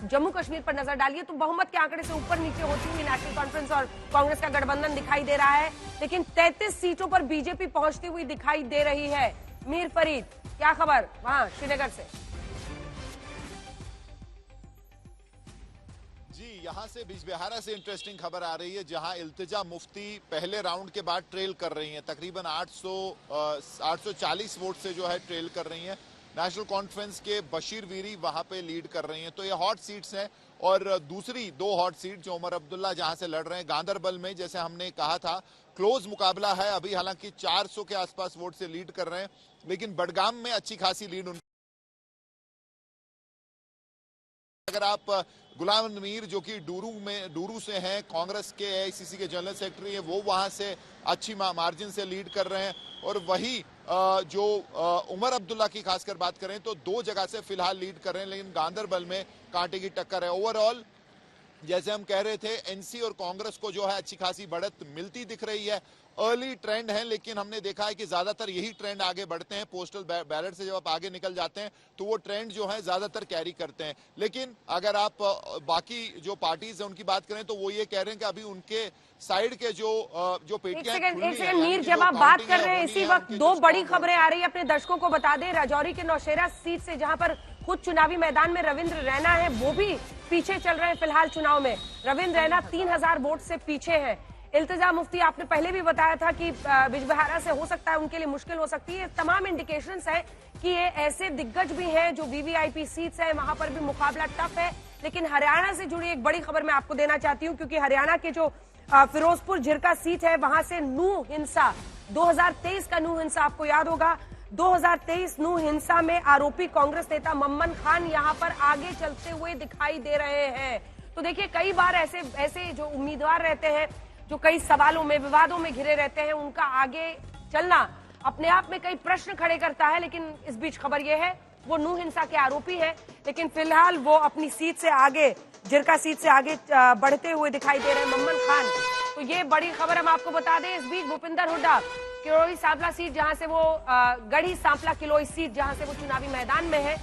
जम्मू कश्मीर पर नजर डालिए तो बहुमत के आंकड़े से ऊपर नीचे होती हुई नेशनल कॉन्फ्रेंस और कांग्रेस का गठबंधन दिखाई दे रहा है, लेकिन 33 सीटों पर बीजेपी पहुंचती हुई दिखाई दे रही है। मीर फरीद, क्या खबर वहां श्रीनगर से? यहां से बिजबिहारा से इंटरेस्टिंग खबर आ रही है, जहां इल्तिजा मुफ्ती पहले राउंड के बाद ट्रेल कर रही हैं, तकरीबन 840 वोट से जो है ट्रेल कर रही हैं। नेशनल कॉन्फ्रेंस के बशीर वीरी वहां पे लीड कर रही हैं। तो ये हॉट सीट्स हैं। और दूसरी दो हॉट सीट जो उमर अब्दुल्ला जहां से लड़ रहे हैं, गांदरबल में जैसे हमने कहा था क्लोज मुकाबला है अभी, हालांकि 400 के आसपास वोट से लीड कर रहे हैं, लेकिन बडगाम में अच्छी खासी लीड। अगर आप गुलाम मीर जो कि डूरू से हैं, कांग्रेस के एआईसीसी के जनरल सेक्रेटरी हैं, वो वहां से अच्छी मार्जिन से लीड कर रहे हैं। और वही जो उमर अब्दुल्ला की खासकर बात करें तो 2 जगह से फिलहाल लीड कर रहे हैं, लेकिन गांदरबल में कांटे की टक्कर है। ओवरऑल जैसे हम कह रहे थे, एनसी और कांग्रेस को जो है अच्छी खासी बढ़त मिलती दिख रही है। अर्ली ट्रेंड है, लेकिन हमने देखा है कि ज्यादातर यही ट्रेंड आगे बढ़ते हैं। पोस्टल बैलेट से जब आप आगे निकल जाते हैं तो वो ट्रेंड जो है ज्यादातर कैरी करते हैं। लेकिन अगर आप बाकी जो पार्टीज है उनकी बात करें तो वो ये कह रहे हैं कि अभी उनके साइड के जो पेटियां एक सेकंड मीर, जब आप बात कर रहे हैं इसी वक्त 2 बड़ी खबरें आ रही है। अपने दर्शकों को बता दें, राजौरी के नौशेरा सीट से जहां पर खुद चुनावी मैदान में रविंद्र रैना है, वो भी पीछे चल रहे हैं फिलहाल चुनाव में। रविंद्र रैना 3000 वोट से पीछे है। इल्तिजा मुफ्ती, आपने पहले भी बताया था कि बिजबिहारा से हो सकता है उनके लिए मुश्किल हो सकती है। तमाम इंडिकेशंस है कि ये ऐसे दिग्गज भी हैं जो वीवीआईपी सीट्स है, वहां पर भी मुकाबला टफ है। लेकिन हरियाणा से जुड़ी एक बड़ी खबर मैं आपको देना चाहती हूँ, क्योंकि हरियाणा के जो फिरोजपुर झिरका सीट है, वहां से नूह हिंसा, 2023 का नूह हिंसा आपको याद होगा, 2023 नूह हिंसा में आरोपी कांग्रेस नेता मम्मन खान यहां पर आगे चलते हुए दिखाई दे रहे हैं। तो देखिए, कई बार ऐसे जो उम्मीदवार रहते हैं जो कई सवालों में, विवादों में घिरे रहते हैं, उनका आगे चलना अपने आप में कई प्रश्न खड़े करता है। लेकिन इस बीच खबर यह है वो नूह हिंसा के आरोपी है, लेकिन फिलहाल वो अपनी सीट से आगे, झिरका सीट से आगे बढ़ते हुए दिखाई दे रहे हैं मम्मन खान। तो ये बड़ी खबर हम आपको बता दें। इस बीच भूपिंदर हुड्डा किलोई सांपला सीट जहां से वो गढ़ी सांपला किलोई सीट जहां से वो चुनावी मैदान में है,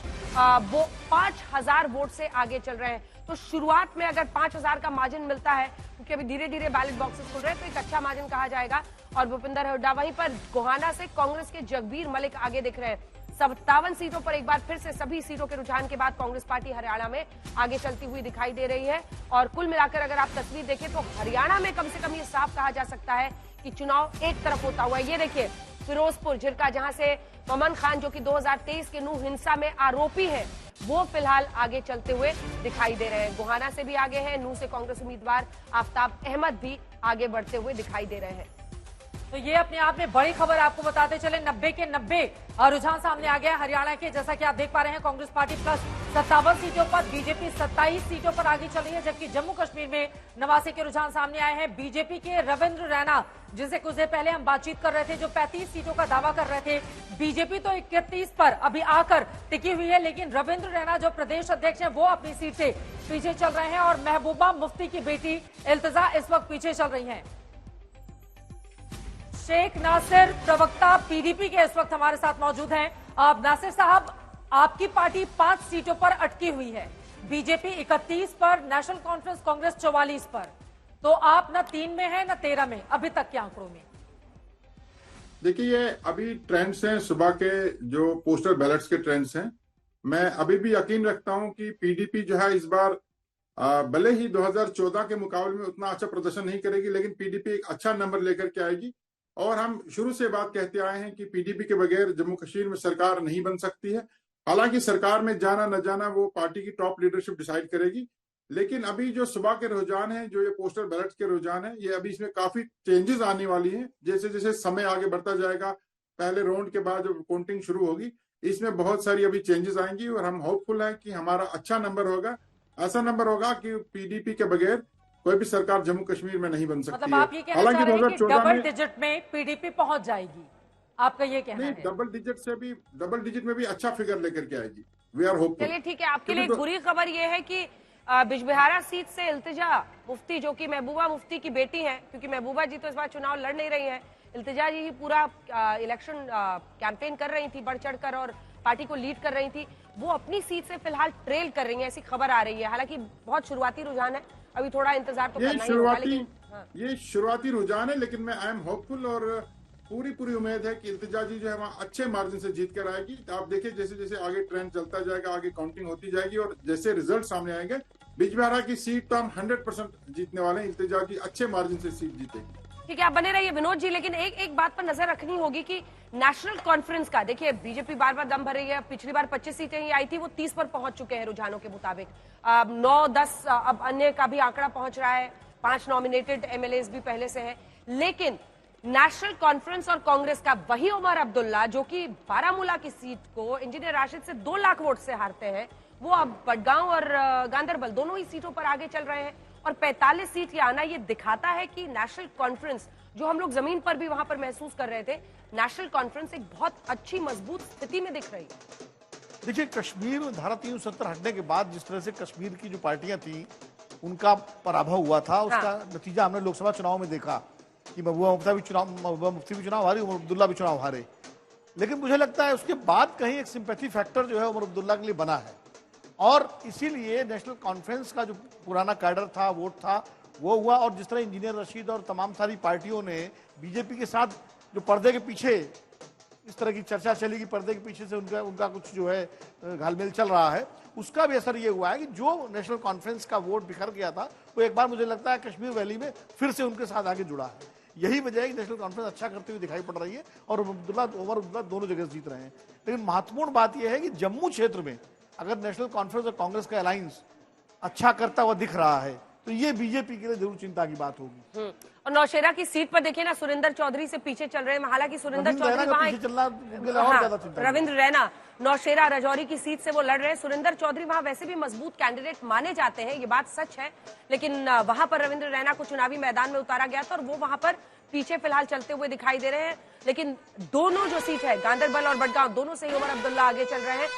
वो 5000 वोट से आगे चल रहे हैं। तो शुरुआत में अगर 5000 का मार्जिन मिलता है, क्योंकि अभी धीरे धीरे बैलेट बॉक्सेस खुल रहे हैं, तो एक अच्छा मार्जिन कहा जाएगा। और भूपिंदर हुड्डा, वहीं पर गोहाना से कांग्रेस के जगबीर मलिक आगे दिख रहे हैं। 57 सीटों पर एक बार फिर से सभी सीटों के रुझान के बाद कांग्रेस पार्टी हरियाणा में आगे चलती हुई दिखाई दे रही है। और कुल मिलाकर अगर आप तस्वीर देखें तो हरियाणा में कम से कम ये साफ कहा जा सकता है कि चुनाव एक तरफ होता हुआ। ये देखिए, फिरोजपुर झिरका जहां से मम्मन खान जो कि 2023 के नूह हिंसा में आरोपी है, वो फिलहाल आगे चलते हुए दिखाई दे रहे हैं। गोहाना से भी आगे हैं, नूह से कांग्रेस उम्मीदवार आफ्ताब अहमद भी आगे बढ़ते हुए दिखाई दे रहे हैं। तो ये अपने आप में बड़ी खबर आपको बताते चले। 90 के 90 रुझान सामने आ गया हरियाणा के। जैसा कि आप देख पा रहे हैं, कांग्रेस पार्टी प्लस 57 सीटों पर, बीजेपी 27 सीटों पर आगे चल रही है, जबकि जम्मू कश्मीर में 89 के रुझान सामने आए हैं। बीजेपी के रविंद्र रैना, जिनसे कुछ देर पहले हम बातचीत कर रहे थे, जो 35 सीटों का दावा कर रहे थे, बीजेपी तो 31 पर अभी आकर टिकी हुई है, लेकिन रविंद्र रैना जो प्रदेश अध्यक्ष है वो अपनी सीट से पीछे चल रहे हैं। और महबूबा मुफ्ती की बेटी इल्तिजा इस वक्त पीछे चल रही है। शेख नासिर, प्रवक्ता पीडीपी के, इस वक्त हमारे साथ मौजूद हैं। अब नासिर साहब, आपकी पार्टी 5 सीटों पर अटकी हुई है, बीजेपी 31 पर, नेशनल कॉन्फ्रेंस कांग्रेस 44 पर, तो आप न 3 में हैं न 13 में अभी तक के आंकड़ों में। देखिए, ये अभी ट्रेंड्स हैं, सुबह के जो पोस्टल बैलेट्स के ट्रेंड्स हैं। मैं अभी भी यकीन रखता हूं कि पीडीपी जो है इस बार भले ही 2014 के मुकाबले में उतना अच्छा प्रदर्शन नहीं करेगी, लेकिन पीडीपी एक अच्छा नंबर लेकर के आएगी। और हम शुरू से बात कहते आए हैं कि पीडीपी के बगैर जम्मू कश्मीर में सरकार नहीं बन सकती है। हालांकि सरकार में जाना न जाना वो पार्टी की टॉप लीडरशिप डिसाइड करेगी, लेकिन अभी जो सुबह के रुझान हैं, जो ये पोस्टल बैलेट के रुझान हैं, ये अभी इसमें काफी चेंजेस आने वाली हैं। जैसे जैसे समय आगे बढ़ता जाएगा, पहले राउंड के बाद जब काउंटिंग शुरू होगी, इसमें बहुत सारी अभी चेंजेस आएंगी। और हम होपफुल हैं कि हमारा अच्छा नंबर होगा, ऐसा नंबर होगा कि पीडीपी के बगैर कोई भी सरकार जम्मू कश्मीर में नहीं बन सकती। मतलब आप ये कहना चाह रहे हैं कि डबल डिजिट में पीडीपी पहुंच जाएगी, आपका ये कहना है? डबल डिजिट में भी अच्छा फिगर लेकर के आएगी। We are hopeful. चलिए ठीक है, आपके लिए एक बुरी खबर ये है कि बिजबिहारा सीट से इल्तिजा मुफ्ती, जो कि महबूबा मुफ्ती की बेटी है, क्योंकि महबूबा जी तो इस बार चुनाव लड़ नहीं रही है, इल्तिजा जी ही पूरा इलेक्शन कैंपेन कर रही थी बढ़ चढ़कर और पार्टी को लीड कर रही थी, वो अपनी सीट से फिलहाल ट्रेल कर रही हैं, ऐसी खबर आ रही है। हालांकि बहुत शुरुआती रुझान है, अभी थोड़ा इंतजार तो करना ही होगा, लेकिन ये शुरुआती रुझान है, लेकिन मैं आई एम होपफुल और पूरी उम्मीद है कि इल्तिजा जी जो है वहाँ अच्छे मार्जिन से जीत कर आएगी। आप देखिए जैसे जैसे आगे ट्रेंड चलता जाएगा, आगे काउंटिंग होती जाएगी और जैसे रिजल्ट सामने आएंगे, बिजबिहारा की सीट तो हम 100% जीतने वाले हैं। इल्तिजा जी अच्छे मार्जिन से सीट जीतेगी। ठीक है, आप बने रहिए विनोद जी। लेकिन एक बात पर नजर रखनी होगी कि नेशनल कॉन्फ्रेंस का, देखिए बीजेपी बार बार दम भर रही है। पिछली बार 25 सीटें ही आई थी, वो 30 पर पहुंच चुके हैं रुझानों के मुताबिक। 9-10 अब अन्य का भी आंकड़ा पहुंच रहा है। 5 नॉमिनेटेड एमएलएस भी पहले से हैं। लेकिन नेशनल कॉन्फ्रेंस और कांग्रेस का वही उमर अब्दुल्ला, जो कि बारामूला की सीट को इंजीनियर राशिद से 2 लाख वोट से हारते हैं, वो अब बडगांव और गांधरबल दोनों ही सीटों पर आगे चल रहे हैं। और 45 सीट के आना ये दिखाता है कि नेशनल कॉन्फ्रेंस, जो हम लोग जमीन पर भी वहां पर महसूस कर रहे थे, नेशनल कॉन्फ्रेंस एक बहुत अच्छी मजबूत स्थिति में दिख रही है। देखिए, कश्मीर में धारा 370 हटने के बाद जिस तरह से कश्मीर की जो पार्टियां थी उनका पराभव हुआ था, उसका नतीजा हमने लोकसभा चुनाव में देखा कि महबूबा मुफ्ती भी चुनाव हारी, उमर अब्दुल्ला भी चुनाव हारे। लेकिन मुझे लगता है उसके बाद कहीं एक सिंपैथी फैक्टर जो है उमर अब्दुल्ला के लिए बना है, और इसीलिए नेशनल कॉन्फ्रेंस का जो पुराना कैडर था, वोट था, वो हुआ। और जिस तरह इंजीनियर रशीद और तमाम सारी पार्टियों ने बीजेपी के साथ जो पर्दे के पीछे इस तरह की चर्चा चली कि पर्दे के पीछे से उनका कुछ जो है घालमेल चल रहा है, उसका भी असर ये हुआ है कि जो नेशनल कॉन्फ्रेंस का वोट बिखर गया था वो एक बार मुझे लगता है कश्मीर वैली में फिर से उनके साथ आगे जुड़ा है। यही वजह है कि नेशनल कॉन्फ्रेंस अच्छा करते हुए दिखाई पड़ रही है और उमर अब्दुल्ला दोनों जगह जीत रहे हैं। लेकिन महत्वपूर्ण बात यह है कि जम्मू क्षेत्र में अगर नेशनल कॉन्फ्रेंस और कांग्रेस का अलायंस अच्छा करता हुआ दिख रहा है तो ये बीजेपी के लिए जरूर चिंता की बात होगी। और नौशेरा की सीट पर देखिए ना, सुरेंद्र चौधरी से पीछे चल रहे हैं। हालांकि सुरेंद्र चौधरी वहां, रविंद्र रैना नौशेरा राजौरी की सीट से वो लड़ रहे हैं। सुरेंद्र चौधरी वहां वैसे भी मजबूत कैंडिडेट माने जाते हैं, ये बात सच है। लेकिन वहां पर रविंद्र रैना को चुनावी मैदान में उतारा गया था और वो वहां पर पीछे फिलहाल चलते हुए दिखाई दे रहे हैं। लेकिन दोनों जो सीट है, गांधरबल और बडगांव, दोनों से ही उमर अब्दुल्ला आगे चल रहे हैं।